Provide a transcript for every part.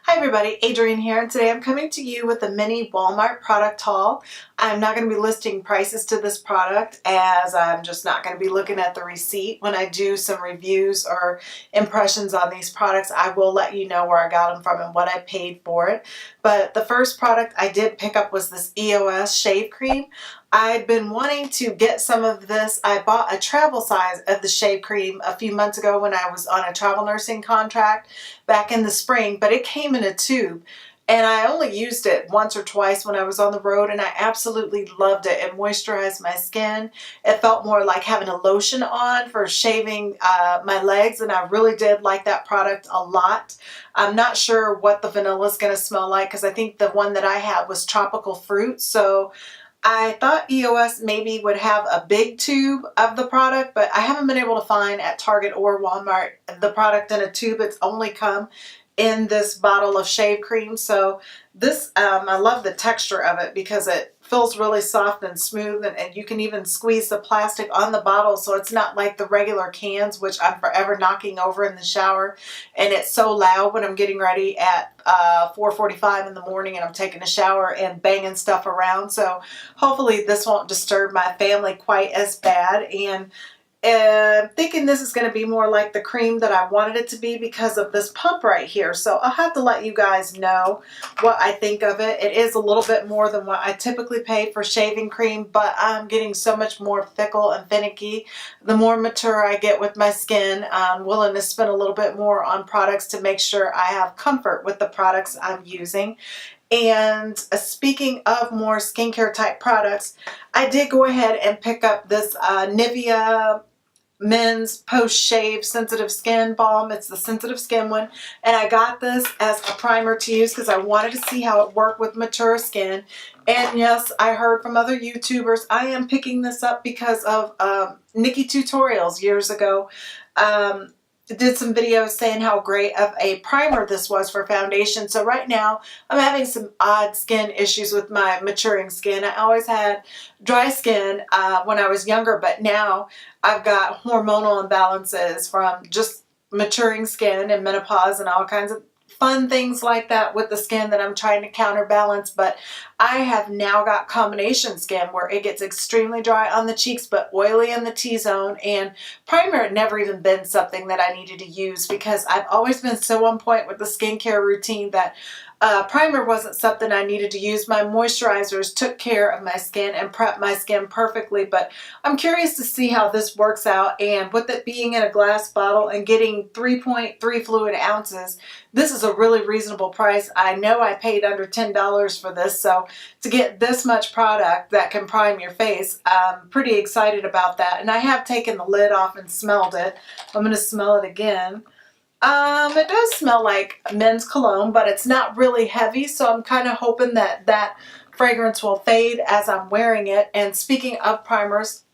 Hi everybody, Adrienne here, and today I'm coming to you with a mini Walmart product haul. I'm not going to be listing prices to this product as I'm just not going to be looking at the receipt. When I do some reviews or impressions on these products, I will let you know where I got them from and what I paid for it. But the first product I did pick up was this EOS shave cream. I'd been wanting to get some of this. I bought a travel size of the shave cream a few months ago when I was on a travel nursing contract back in the spring, but it came in a tube. And I only used it once or twice when I was on the road, and I absolutely loved it. It moisturized my skin. It felt more like having a lotion on for shaving my legs, and I really did like that product a lot. I'm not sure what the vanilla is going to smell like because I think the one that I had was tropical fruit. So I thought EOS maybe would have a big tube of the product, but I haven't been able to find at Target or Walmart the product in a tube. It's only come in this bottle of shave cream. So this, I love the texture of it because it feels really soft and smooth, and you can even squeeze the plastic on the bottle so it's not like the regular cans, which I'm forever knocking over in the shower, and it's so loud when I'm getting ready at 4:45 in the morning and I'm taking a shower and banging stuff around. So hopefully this won't disturb my family quite as bad. And I'm thinking this is going to be more like the cream that I wanted it to be because of this pump right here. So I'll have to let you guys know what I think of it. It is a little bit more than what I typically pay for shaving cream, but I'm getting so much more fickle and finicky. The more mature I get with my skin, I'm willing to spend a little bit more on products to make sure I have comfort with the products I'm using. And speaking of more skincare type products, I did go ahead and pick up this Nivea Men's Post-Shave Sensitive Skin Balm. It's the sensitive skin one, and I got this as a primer to use because I wanted to see how it worked with mature skin. And yes, I heard from other YouTubers. I am picking this up because of Nikki Tutorials years ago. Did some videos saying how great of a primer this was for foundation. So right now I'm having some odd skin issues with my maturing skin. I always had dry skin when I was younger, but now I've got hormonal imbalances from just maturing skin and menopause and all kinds of fun things like that with the skin that I'm trying to counterbalance. But I have now got combination skin where it gets extremely dry on the cheeks but oily in the T-zone, and primer had never even been something that I needed to use because I've always been so on point with the skincare routine that primer wasn't something I needed to use. My moisturizers took care of my skin and prepped my skin perfectly, but I'm curious to see how this works out. And with it being in a glass bottle and getting 3.3 fluid ounces, this is a really reasonable price. I know I paid under $10 for this, so to get this much product that can prime your face, I'm pretty excited about that. And I have taken the lid off and smelled it. I'm going to smell it again. It does smell like men's cologne, but it's not really heavy, so I'm kind of hoping that that fragrance will fade as I'm wearing it. And speaking of primers,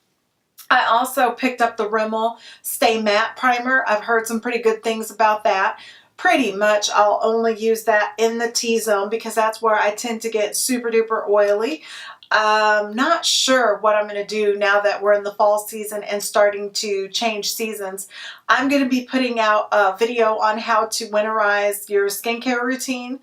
I also picked up the Rimmel Stay Matte Primer. I've heard some pretty good things about that. Pretty much I'll only use that in the T-zone because that's where I tend to get super duper oily. Not sure what I'm going to do now that we're in the fall season and starting to change seasons. I'm going to be putting out a video on how to winterize your skincare routine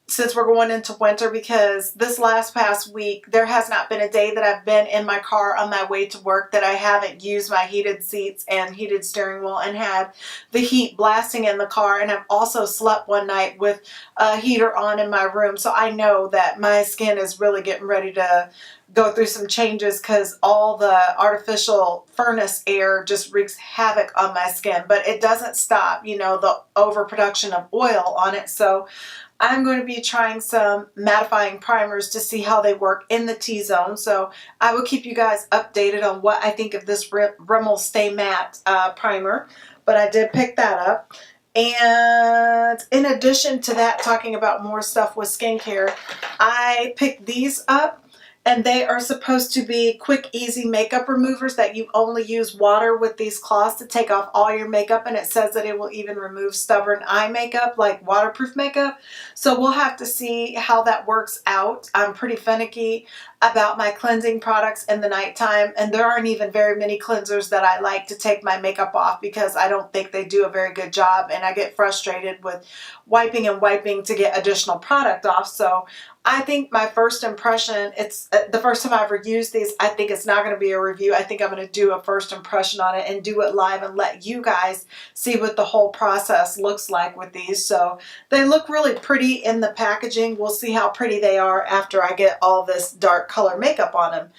since we're going into winter, because this past week there has not been a day that I've been in my car on my way to work that I haven't used my heated seats and heated steering wheel and had the heat blasting in the car. And I've also slept one night with a heater on in my room, so I know that my skin is really getting ready to go through some changes because all the artificial furnace air just wreaks havoc on my skin. But it doesn't stop, you know, the overproduction of oil on it. So I'm going to be trying some mattifying primers to see how they work in the T-zone. So I will keep you guys updated on what I think of this Rimmel Stay Matte primer. But I did pick that up. And in addition to that, talking about more stuff with skincare, I picked these up. And they are supposed to be quick, easy makeup removers that you only use water with these cloths to take off all your makeup. And it says that it will even remove stubborn eye makeup, like waterproof makeup. So we'll have to see how that works out. I'm pretty finicky. about my cleansing products in the nighttime, and there aren't even very many cleansers that I like to take my makeup off because I don't think they do a very good job, and I get frustrated with wiping and wiping to get additional product off. So I think my first impression, it's the first time I ever used these, I think it's not going to be a review. I think I'm going to do a first impression on it and do it live and let you guys see what the whole process looks like with these. So they look really pretty in the packaging. We'll see how pretty they are after I get all this dark color makeup on them.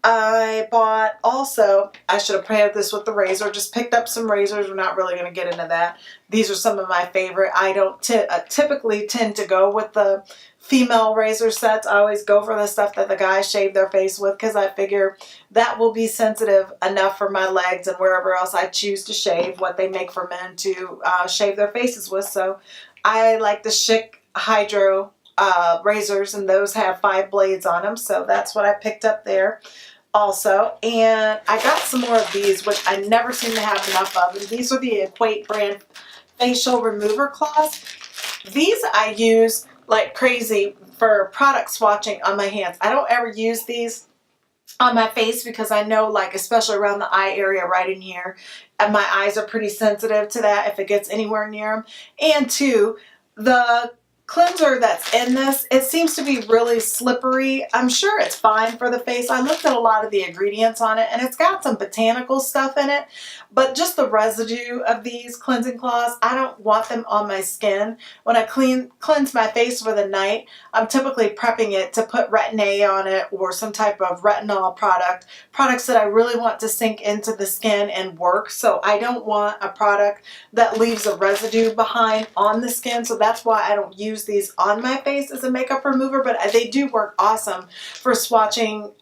I bought also, I should have paired this with the razor, just picked up some razors. We're not really going to get into that. These are some of my favorite. I don't typically tend to go with the female razor sets. I always go for the stuff that the guys shave their face with because I figure that will be sensitive enough for my legs and wherever else I choose to shave, what they make for men to shave their faces with. So I like the Chic Hydro razors, and those have 5 blades on them. So that's what I picked up there also. And I got some more of these, which I never seem to have enough of. And these are the Equate brand facial remover cloths. These I use like crazy for product swatching on my hands. I don't ever use these on my face because I know, like, especially around the eye area right in here, and my eyes are pretty sensitive to that if it gets anywhere near them. And two, the cleanser that's in this, it seems to be really slippery. I'm sure it's fine for the face. I looked at a lot of the ingredients on it, and it's got some botanical stuff in it, but just the residue of these cleansing cloths, I don't want them on my skin. When I cleanse my face for the night, I'm typically prepping it to put Retin-A on it or some type of retinol products that I really want to sink into the skin and work. So I don't want a product that leaves a residue behind on the skin. So that's why I don't use these on my face as a makeup remover, but they do work awesome for swatching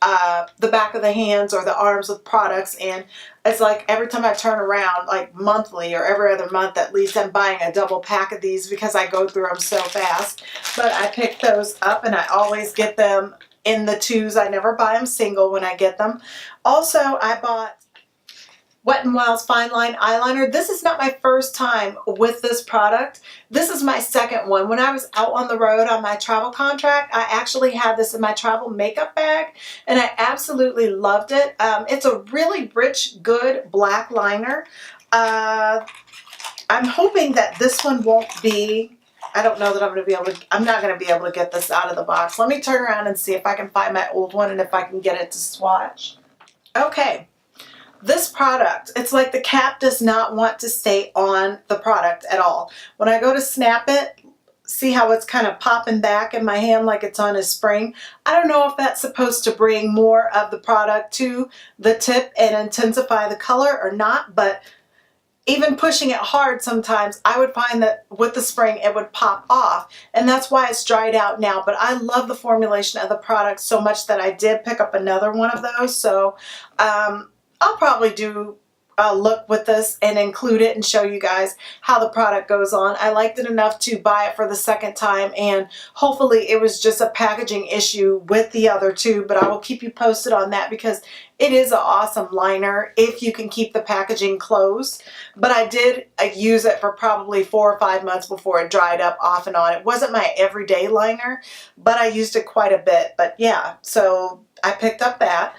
the back of the hands or the arms with products. And it's like every time I turn around, like monthly or every other month at least, I'm buying a double pack of these because I go through them so fast. But I pick those up, and I always get them in the 2s. I never buy them single when I get them. Also, I bought Wet n Wild's Fine Line Eyeliner. This is not my first time with this product. This is my second one. When I was out on the road on my travel contract, I actually had this in my travel makeup bag, and I absolutely loved it. It's a really rich, good black liner. I'm hoping that this one won't be, I don't know that I'm not going to be able to get this out of the box. Let me turn around and see if I can find my old one and if I can get it to swatch. Okay. This product, it's like the cap does not want to stay on the product at all. When I go to snap it, see how it's kind of popping back in my hand like it's on a spring? I don't know if that's supposed to bring more of the product to the tip and intensify the color or not, but even pushing it hard sometimes, I would find that with the spring it would pop off, and that's why it's dried out now. But I love the formulation of the product so much that I did pick up another one of those. So I'll probably do a look with this and include it and show you guys how the product goes on. I liked it enough to buy it for the second time, and hopefully it was just a packaging issue with the other 2, but I will keep you posted on that because it is an awesome liner if you can keep the packaging closed. But I did use it for probably 4 or 5 months before it dried up off and on. It wasn't my everyday liner, but I used it quite a bit. But yeah, so I picked up that.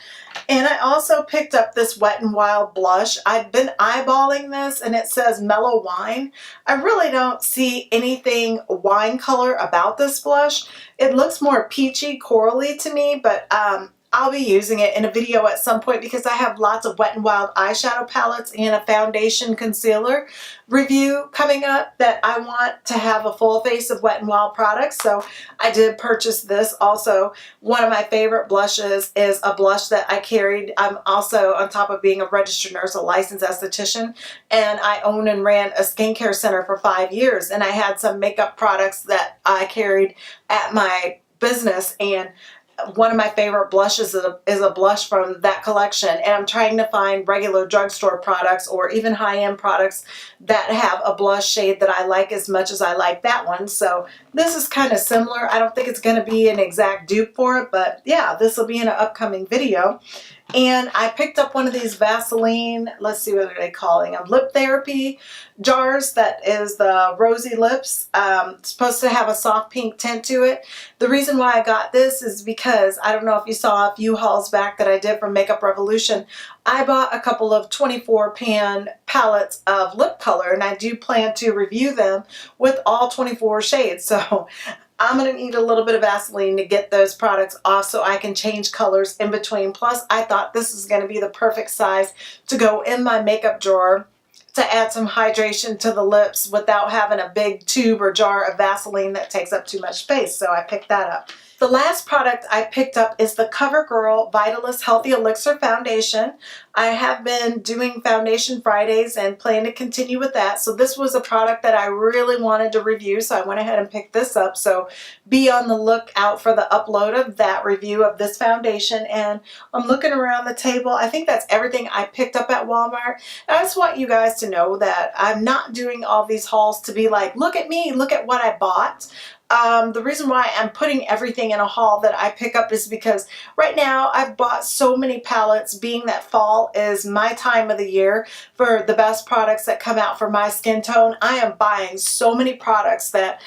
And I also picked up this Wet n Wild blush. I've been eyeballing this, and it says Mellow Wine. I really don't see anything wine color about this blush. It looks more peachy, corally to me, but I'll be using it in a video at some point because I have lots of Wet n Wild eyeshadow palettes and a foundation concealer review coming up that I want to have a full face of Wet n Wild products. So I did purchase this. Also, one of my favorite blushes is a blush that I carried. I'm also, on top of being a registered nurse, a licensed esthetician, and I owned and ran a skincare center for 5 years, and I had some makeup products that I carried at my business, and one of my favorite blushes is a blush from that collection, and I'm trying to find regular drugstore products or even high-end products that have a blush shade that I like as much as I like that one. So this is kind of similar. I don't think it's going to be an exact dupe for it, but yeah, this will be in an upcoming video. And I picked up one of these Vaseline, let's see what are they calling them, lip therapy jars that is the rosy lips. It's supposed to have a soft pink tint to it. The reason why I got this is because, I don't know if you saw a few hauls back that I did from Makeup Revolution, I bought a couple of 24 pan palettes of lip color, and I do plan to review them with all 24 shades. So I'm going to need a little bit of Vaseline to get those products off so I can change colors in between. Plus, I thought this is going to be the perfect size to go in my makeup drawer to add some hydration to the lips without having a big tube or jar of Vaseline that takes up too much space. So I picked that up. The last product I picked up is the CoverGirl Vitalist Healthy Elixir Foundation. I have been doing Foundation Fridays and plan to continue with that. So this was a product that I really wanted to review, so I went ahead and picked this up. So be on the lookout for the upload of that review of this foundation. And I'm looking around the table. I think that's everything I picked up at Walmart. And I just want you guys to know that I'm not doing all these hauls to be like, look at me, look at what I bought. The reason why I'm putting everything in a haul that I pick up is because right now I've bought so many palettes, being that fall is my time of the year for the best products that come out for my skin tone. I am buying so many products that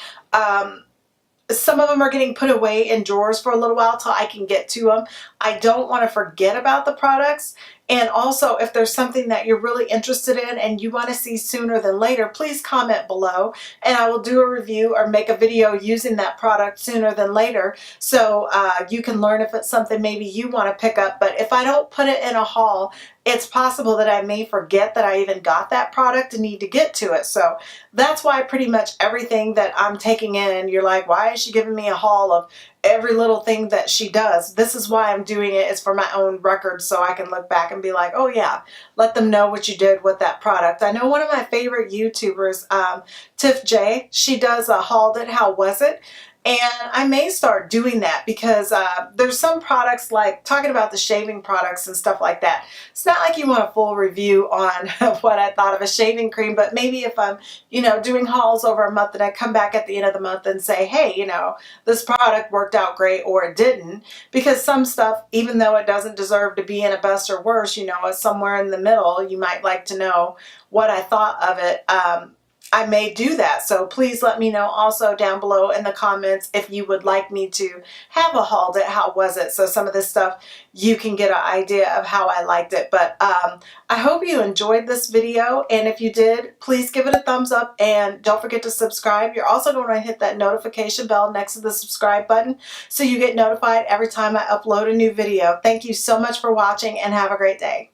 some of them are getting put away in drawers for a little while till I can get to them. I don't want to forget about the products. And also, if there's something that you're really interested in and you want to see sooner than later, please comment below and I will do a review or make a video using that product sooner than later, so you can learn if it's something maybe you want to pick up. But if I don't put it in a haul, it's possible that I may forget that I even got that product and need to get to it. So that's why pretty much everything that I'm taking in, you're like, why is she giving me a haul of every little thing that she does? This is why I'm doing it. It's for my own record, so I can look back and be like, oh yeah, let them know what you did with that product. I know one of my favorite YouTubers, Tiff J, she does a hauled it, how was it? And I may start doing that because there's some products, like talking about the shaving products and stuff like that. It's not like you want a full review on what I thought of a shaving cream, but maybe if I'm, doing hauls over a month and I come back at the end of the month and say, hey, this product worked out great or it didn't. Because some stuff, even though it doesn't deserve to be in a best or worst, it's somewhere in the middle. You might like to know what I thought of it. I may do that. So please let me know also down below in the comments if you would like me to have a hauled it, how was it? So some of this stuff you can get an idea of how I liked it. But I hope you enjoyed this video, and if you did, please give it a thumbs up and don't forget to subscribe. You're also going to hit that notification bell next to the subscribe button so you get notified every time I upload a new video. Thank you so much for watching and have a great day.